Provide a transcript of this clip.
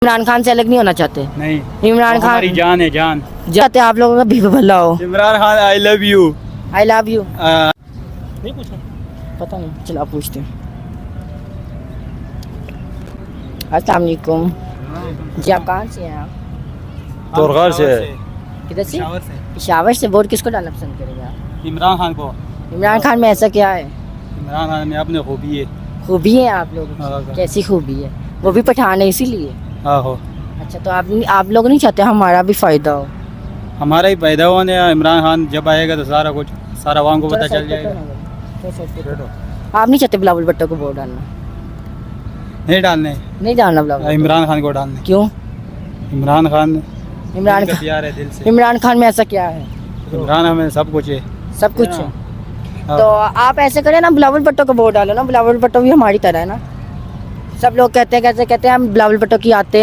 इमरान खान से अलग नहीं होना चाहते? नहीं, इमरान वो हमारी खान जान है, जान। चाहते आप लोगों का भी भला हो। Imran Khan I love you. I love you. नहीं पूछा। पता नहीं, चलो आप पूछते हैं। अस्सलाम वालेकुम जी, आप कहाँ से हैं? आप तोरगार से। किधर से? पेशावर से। पेशावर से। वोट किसको डालना पसंद करेगा? इमरान खान को। इमरान खान में ऐसा क्या है? इमरान खान में अपने खूबी है। खूबी है आप लोगों हाँ, की? कैसी खूबी है? वो भी पठान है इसीलिए? आहो। अच्छा, तो आप लोग नहीं चाहते हमारा भी फायदा हो? हमारा ही पैदा होने इमरान खान जब आएगा तो सारा कुछ सारा आवाम को पता चल जाएगा। आप नहीं चाहते बिलावल भुट्टो को वोट डालना? नहीं डालने, नहीं डालना बिलावल? इमरान खान को डालने। क्यों? इमरान खान इमरान दिल का खान, प्यार है, दिल से। इमरान खान में ऐसा क्या है? इमरान हमें सब कुछ है। सब कुछ है। हाँ। तो आप ऐसे करें ना, बिलावल भुट्टो को वोट डालो ना। बिलावल भुट्टो भी हमारी तरह है ना। सब लोग कहते हैं, कैसे कहते हैं, हम बिलावल भुट्टो की आते